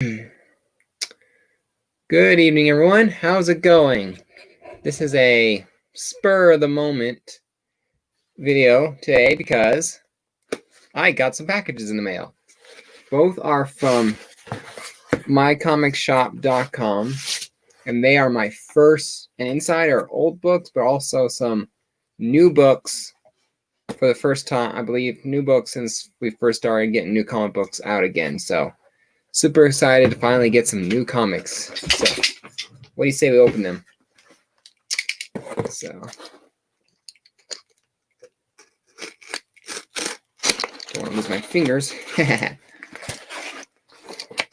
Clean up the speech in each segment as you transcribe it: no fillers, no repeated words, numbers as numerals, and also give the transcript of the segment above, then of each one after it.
Good evening, everyone. How's it going? This is a spur of the moment video today because I got some packages in the mail. Both are from mycomicshop.com, and they are my first, and inside are old books, but also some new books for the first time. I believe new books since we first started getting new comic books out again. So super excited to finally get some new comics. So what do you say we open them? So don't want to lose my fingers.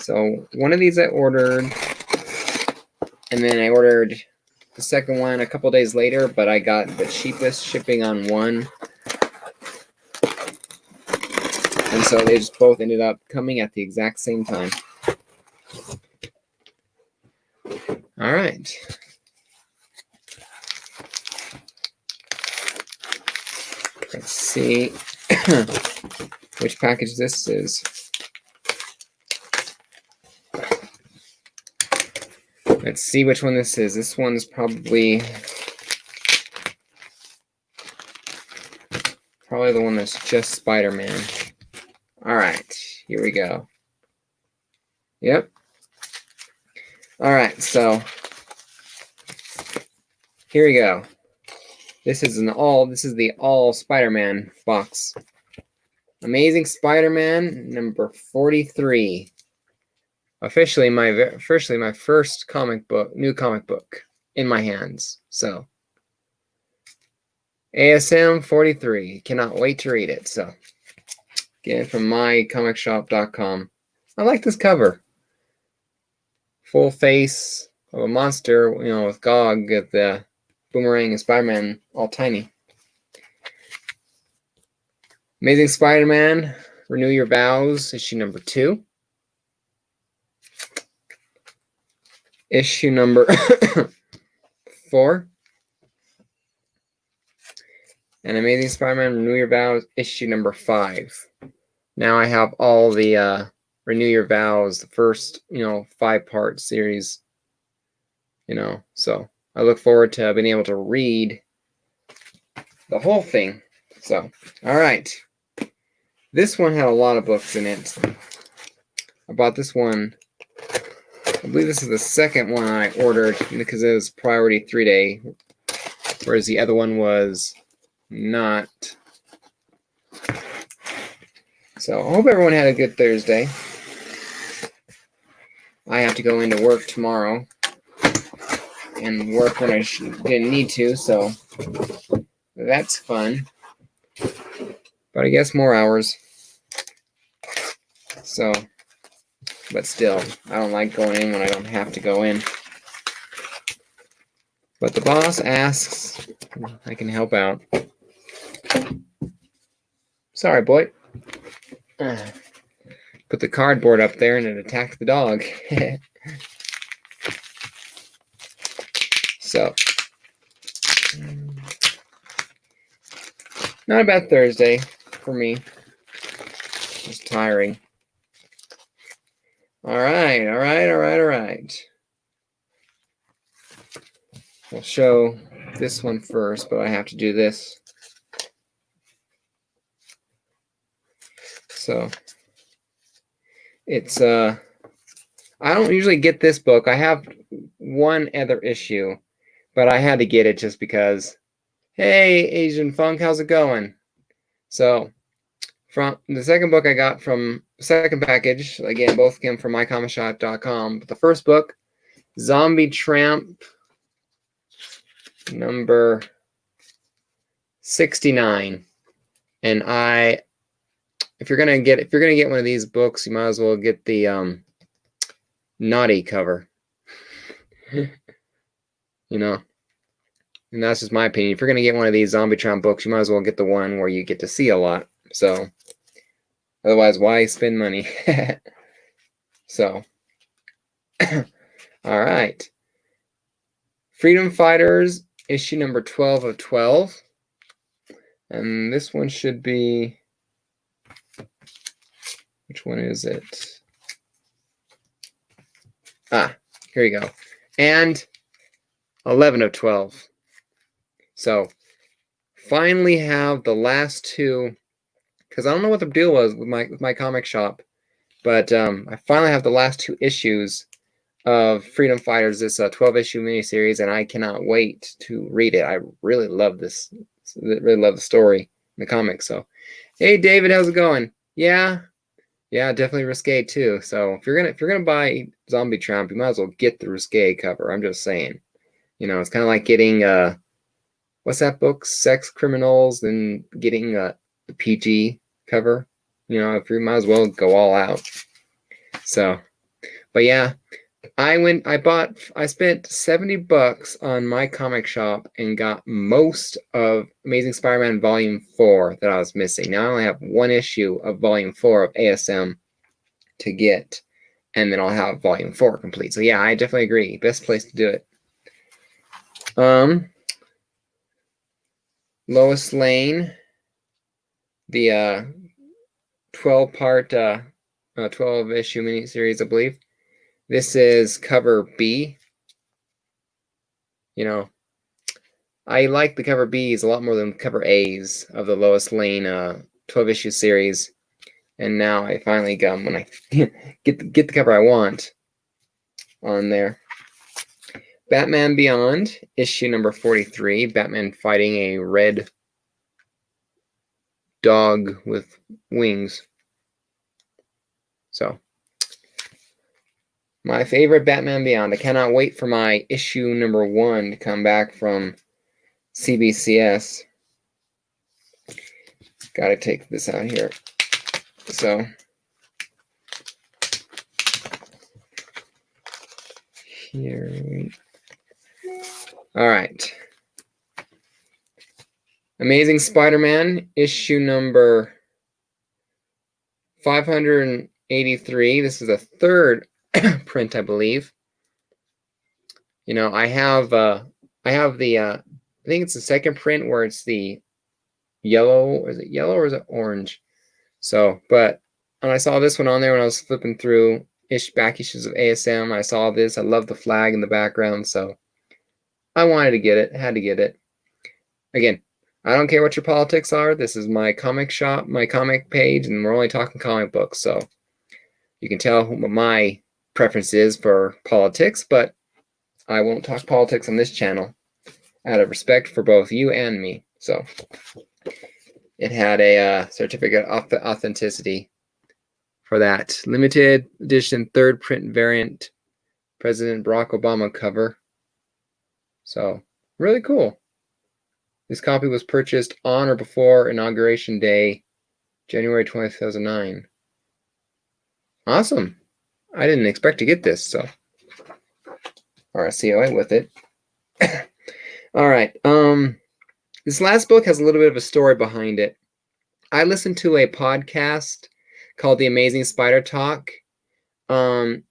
So one of these I ordered, and then I ordered the second one a couple days later, but I got the cheapest shipping on one. And so they just both ended up coming at the exact same time. All right. Let's see which package this is. Let's see which one this is. This one's probably the one that's just Spider-Man. All right, here we go. Yep. All right, so here we go. This is the all Spider-Man box. Amazing Spider-Man number 43. Officially my first new comic book in my hands. So ASM 43. Cannot wait to read it. So again, from mycomicshop.com. I like this cover. Full face of a monster, with Gog at the Boomerang and Spider-Man all tiny. Amazing Spider-Man, Renew Your Vows, issue number 2. Issue number 4. And Amazing Spider-Man, Renew Your Vows, issue number 5. Now I have all the Renew Your Vows, the first, 5-part series, so I look forward to being able to read the whole thing. So, all right. This one had a lot of books in it. I bought this one. I believe this is the second one I ordered because it was priority 3-day, whereas the other one was not. So I hope everyone had a good Thursday. I have to go into work tomorrow and work when I didn't need to, so that's fun. But I guess more hours. So, but still, I don't like going in when I don't have to go in. But the boss asks, I can help out. Sorry, boy. Put the cardboard up there and it attacked the dog. So, not a bad Thursday for me. Just tiring. All right. We'll show this one first, but I have to do this. So, it's I don't usually get this book. I have one other issue, but I had to get it just because. Hey, Asian Funk, how's it going? So, from the second book I got from second package, again, both came from mycomicshop.com. But the first book, Zombie Tramp, number 69. And if you're gonna get one of these books, you might as well get the naughty cover. And that's just my opinion. If you're gonna get one of these Zombie Tramp books, you might as well get the one where you get to see a lot. So otherwise, why spend money? So all right. Freedom Fighters, issue number 12 of 12. And this one should be, which one is it? Here you go. And 11 of 12. So finally have the last two, because I don't know what the deal was with my comic shop, but I finally have the last two issues of Freedom Fighters, this 12-issue miniseries, and I cannot wait to read it. I really love this. Really love the story in the comics. So, hey David, how's it going? Yeah, definitely risque too. So if you're gonna buy Zombie Tramp, you might as well get the risque cover. I'm just saying. It's kind of like getting what's that book? Sex Criminals, and getting the PG cover. If you might as well go all out. So, but yeah. I spent $70 on my comic shop and got most of Amazing Spider-Man Volume 4 that I was missing. Now I only have one issue of Volume 4 of ASM to get, and then I'll have Volume 4 complete. So yeah, I definitely agree. Best place to do it. Lois Lane, the 12-part 12-issue miniseries, I believe. This is cover B. I like the cover B's a lot more than cover A's of the Lois Lane 12-issue series. And now I finally got when I get the cover I want on there. Batman Beyond, issue number 43. Batman fighting a red dog with wings. So, my favorite Batman Beyond. I cannot wait for my issue number 1 to come back from CBCS. Gotta take this out here. So, here. All right. Amazing Spider-Man, issue number 583. This is a third print, I believe. I have the I think it's the second print where it's the yellow. Is it yellow or is it orange? So, but when I saw this one on there when I was flipping through back issues of ASM, I saw this. I love the flag in the background, so I wanted to get it. Had to get it. Again, I don't care what your politics are. This is my comic shop, my comic page, and we're only talking comic books, so you can tell what my preference is for politics, but I won't talk politics on this channel out of respect for both you and me. So it had a certificate of authenticity for that. Limited edition third print variant President Barack Obama cover. So really cool. This copy was purchased on or before Inauguration Day, January 20th, 2009. Awesome. I didn't expect to get this, so or a COA with it. All right. This last book has a little bit of a story behind it. I listened to a podcast called The Amazing Spider Talk. Dan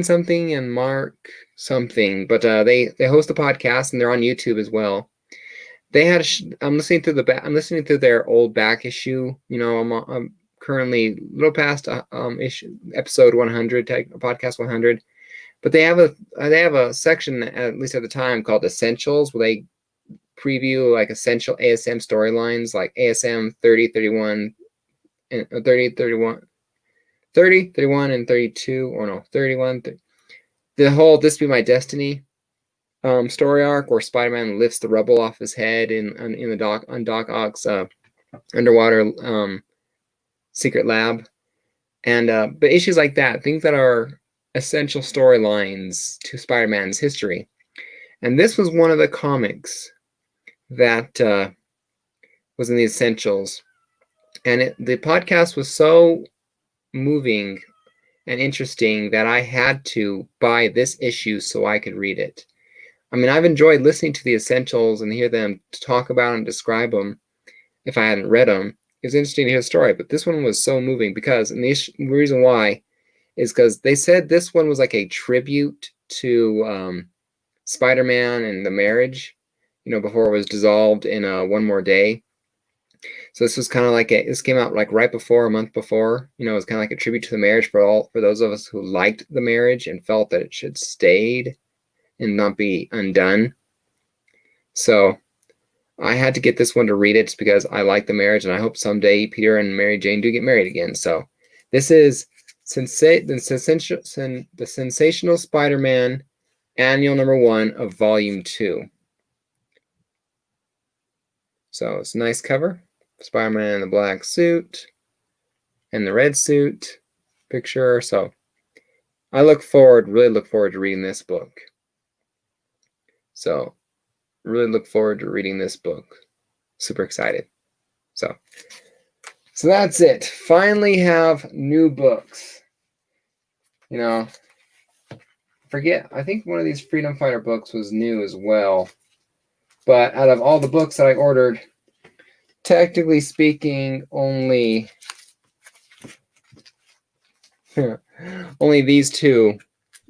something and Mark something, but they host a podcast and they're on YouTube as well. They had I'm listening to their old back issue. I'm currently a little past episode 100, podcast 100. But they have a section, at least at the time, called Essentials, where they preview like essential ASM storylines, like ASM 30, 31, and 30, 31, 30, 31, and 32, or no, 31. The whole "This Be My Destiny" story arc, where Spider-Man lifts the rubble off his head in the Doc Ock's underwater secret lab, and but issues like that, things that are essential storylines to Spider-Man's history. And this was one of the comics that was in the essentials. And the podcast was so moving and interesting that I had to buy this issue so I could read it. I mean, I've enjoyed listening to the essentials and hear them talk about and describe them if I hadn't read them. It was interesting to hear the story, but this one was so moving because, and the reason why is because they said this one was like a tribute to Spider-Man and the marriage, before it was dissolved in One More Day. So this was kind of like this came out like right before, a month before. You know, it was kind of like a tribute to the marriage for those of us who liked the marriage and felt that it should stayed and not be undone. So I had to get this one to read it just because I like the marriage, and I hope someday Peter and Mary Jane do get married again. So this is the Sensational Spider-Man Annual #1 of Volume 2. So it's a nice cover. Spider-Man in the black suit and the red suit picture. So I really look forward to reading this book. So really look forward to reading this book. Super excited. So that's it. Finally have new books. You know, I think one of these Freedom Fighter books was new as well. But out of all the books that I ordered, technically speaking, only these two,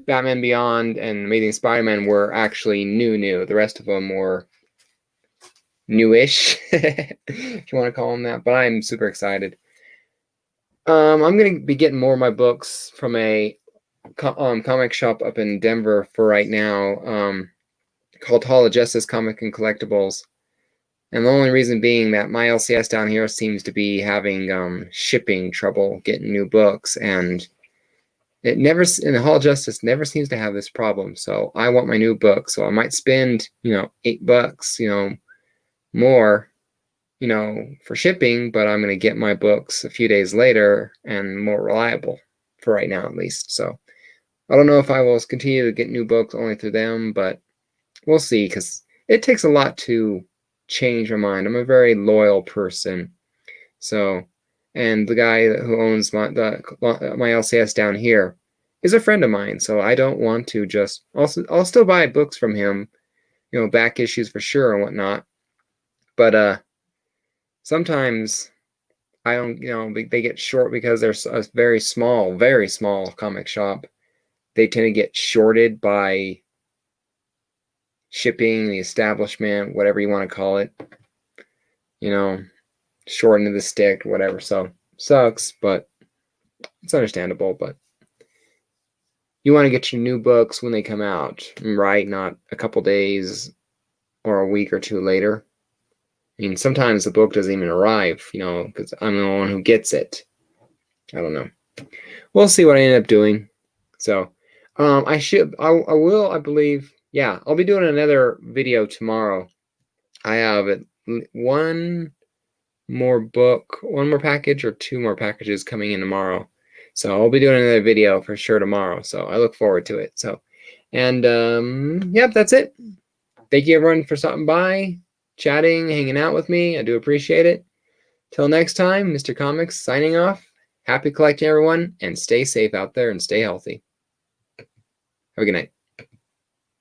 Batman Beyond and Amazing Spider-Man, were actually new. The rest of them were newish, if you want to call them that. But I'm super excited. I'm going to be getting more of my books from a comic shop up in Denver for right now, called Hall of Justice Comic and Collectibles. And the only reason being that my LCS down here seems to be having shipping trouble getting new books, and it never, in the Hall of Justice, never seems to have this problem. So I want my new book, so I might spend, $8, more, for shipping, but I'm going to get my books a few days later and more reliable for right now, at least. So I don't know if I will continue to get new books only through them, but we'll see, because it takes a lot to change my mind. I'm a very loyal person. So, and the guy who owns my LCS down here is a friend of mine. So I don't want to just, I'll still buy books from him, back issues for sure and whatnot. But sometimes I don't, they get short because they're a very small comic shop. They tend to get shorted by shipping, the establishment, whatever you want to call it, short into the stick, whatever. So sucks, but it's understandable. But you want to get your new books when they come out, right? Not a couple days or a week or two later. I mean, sometimes the book doesn't even arrive, because I'm the one who gets it. I don't know. We'll see what I end up doing. So I believe, yeah, I'll be doing another video tomorrow. I have one more package or 2 more packages coming in tomorrow. So I'll be doing another video for sure tomorrow. So I look forward to it. So, and yep, that's it. Thank you everyone for stopping by, chatting, hanging out with me. I do appreciate it. Till next time, Mr. Comics signing off. Happy collecting, everyone, and stay safe out there and stay healthy. Have a good night.